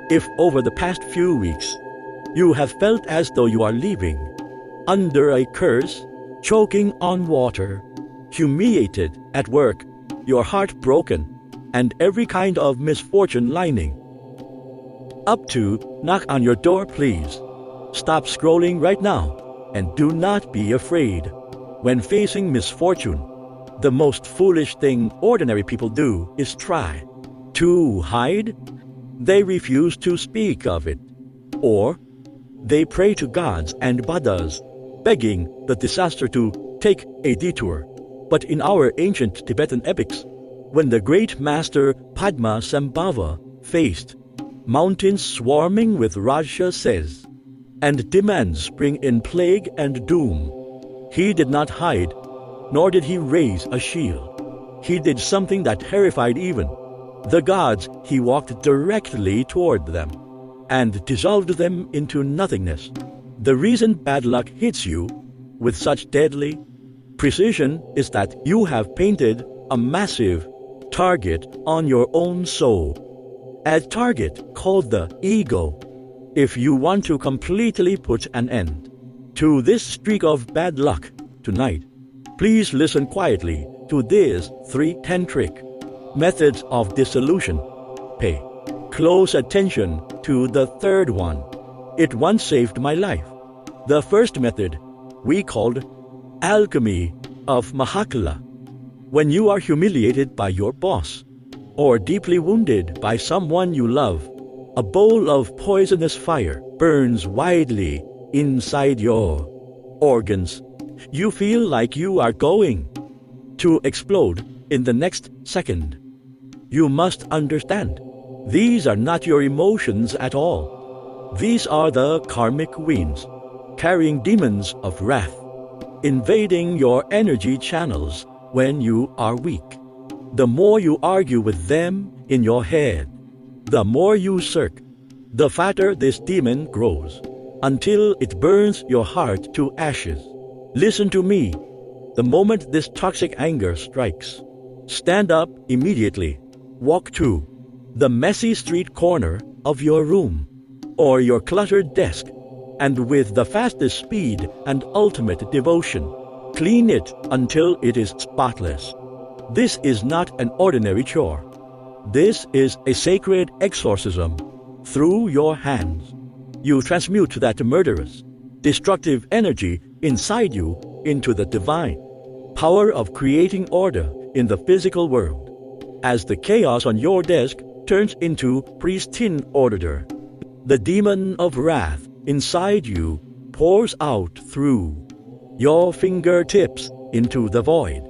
If over the past few weeks you have felt as though you are leaving, under a curse, choking on water, humiliated at work, your heart broken, and every kind of misfortune lining up to knock on your door, please stop scrolling right now and do not be afraid. When facing misfortune, the most foolish thing ordinary people do is try to hide. They refuse to speak of it, or they pray to gods and Buddhas, begging the disaster to take a detour. But in our ancient Tibetan epics, when the great master Padmasambhava faced mountains swarming with Rakshasas and demands bring in plague and doom, he did not hide, nor did he raise a shield. He did something that terrified even the gods. He walked directly toward them and dissolved them into nothingness. The reason bad luck hits you with such deadly precision is that you have painted a massive target on your own soul, a target called the ego. If you want to completely put an end to this streak of bad luck tonight, please listen quietly to these 3 tantric methods of dissolution. Pay close attention to the third one. It once saved my life. The first method we called alchemy of Mahakala. When you are humiliated by your boss or deeply wounded by someone you love, a bowl of poisonous fire burns widely inside your organs. You feel like you are going to explode in the next second. You must understand, these are not your emotions at all. These are the karmic winds, carrying demons of wrath, invading your energy channels when you are weak. The more you argue with them in your head, the more you shirk, the fatter this demon grows, until it burns your heart to ashes. Listen to me. The moment this toxic anger strikes, stand up immediately. Walk to the messy street corner of your room or your cluttered desk, and with the fastest speed and ultimate devotion, clean it until it is spotless. This is not an ordinary chore. This is a sacred exorcism. Through your hands, you transmute that murderous, destructive energy inside you into the divine power of creating order in the physical world. As the chaos on your desk turns into pristine order, the demon of wrath inside you pours out through your fingertips into the void.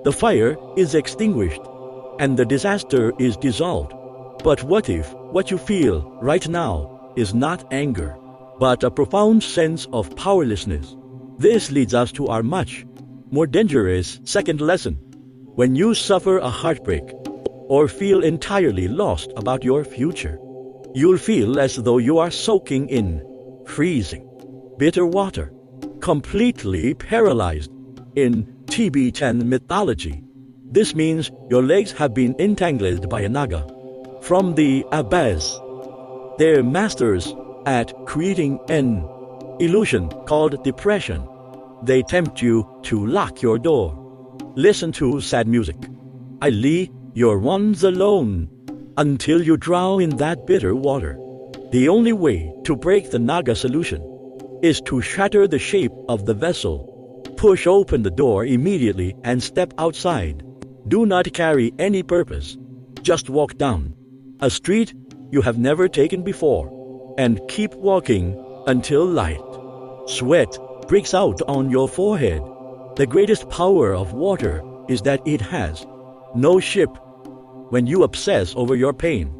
The fire is extinguished and the disaster is dissolved. But what if what you feel right now is not anger, but a profound sense of powerlessness? This leads us to our much more dangerous second lesson. When you suffer a heartbreak or feel entirely lost about your future, you'll feel as though you are soaking in freezing, bitter water, completely paralyzed. In Tibetan mythology, this means your legs have been entangled by a naga from the abyss. They're masters at creating an illusion called depression. They tempt you to lock your door. Listen to sad music. I leave your ones alone until you drown in that bitter water. The only way to break the naga solution is to shatter the shape of the vessel. Push open the door immediately and step outside. Do not carry any purpose. Just walk down a street you have never taken before and keep walking until light sweat breaks out on your forehead. The greatest power of water is that it has no ship. When you obsess over your pain,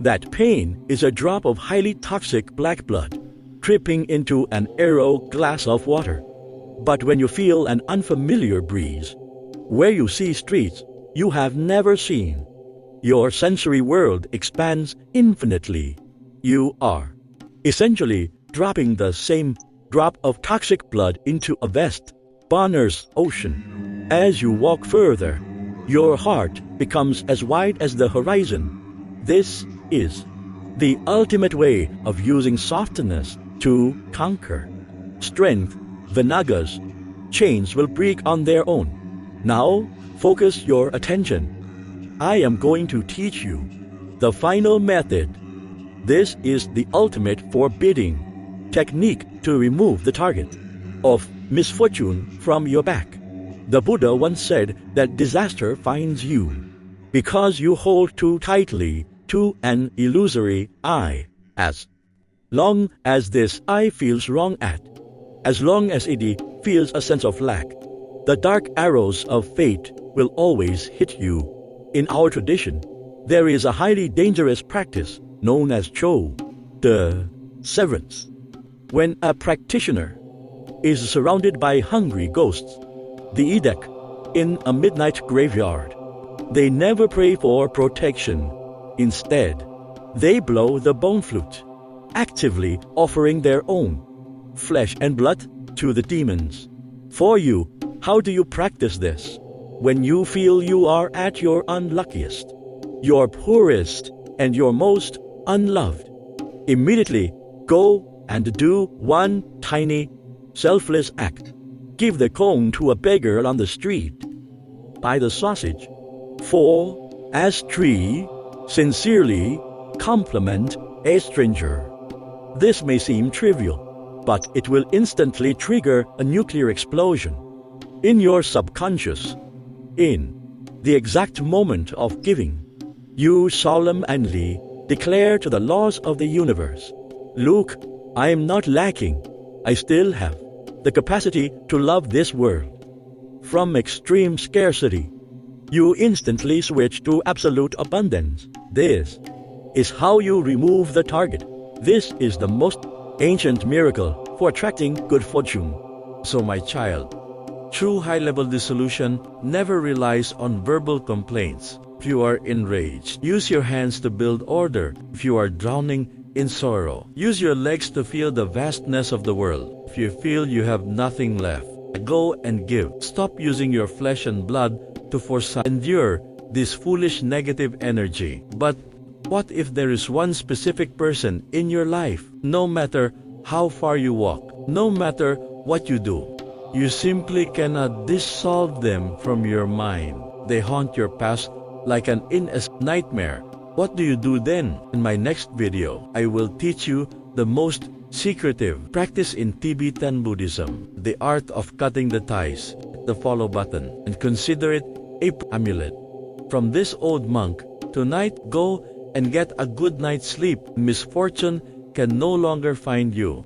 that pain is a drop of highly toxic black blood dripping into an arrow glass of water. But when you feel an unfamiliar breeze, where you see streets you have never seen, your sensory world expands infinitely. You are essentially dropping the same drop of toxic blood into a vast, boundless ocean. As you walk further, your heart becomes as wide as the horizon. This is the ultimate way of using softness to conquer. Strength, Vinagas, chains will break on their own. Now, focus your attention. I am going to teach you the final method. This is the ultimate forbidding technique to remove the target of misfortune from your back. The Buddha once said that disaster finds you because you hold too tightly to an illusory I. As long as this I feels wrong as long as it feels a sense of lack, the dark arrows of fate will always hit you. In our tradition, there is a highly dangerous practice known as Cho, the severance. When a practitioner is surrounded by hungry ghosts, the Edek, in a midnight graveyard, they never pray for protection. Instead, they blow the bone flute, actively offering their own flesh and blood to the demons. For you, how do you practice this? When you feel you are at your unluckiest, your poorest, and your most unloved, immediately go and do one tiny, selfless act. Give the cone to a beggar on the street. Buy the sausage. 4. As 3. Sincerely compliment a stranger. This may seem trivial, but it will instantly trigger a nuclear explosion in your subconscious. In the exact moment of giving, you solemnly declare to the laws of the universe, "Look, I am not lacking. I still have the capacity to love this world." From extreme scarcity, you instantly switch to absolute abundance. This is how you remove the target. This is the most ancient miracle for attracting good fortune. So my child, true high-level dissolution never relies on verbal complaints. If you are enraged, use your hands to build order. If you are drowning in sorrow, use your legs to feel the vastness of the world. If you feel you have nothing left, go and give. Stop using your flesh and blood to endure this foolish negative energy. But what if there is one specific person in your life? No matter how far you walk, no matter what you do, you simply cannot dissolve them from your mind. They haunt your past like an nightmare. What do you do then? In my next video, I will teach you the most secretive practice in Tibetan Buddhism, the art of cutting the ties. Hit the follow button and consider it a amulet. From this old monk, tonight go and get a good night's sleep. Misfortune can no longer find you.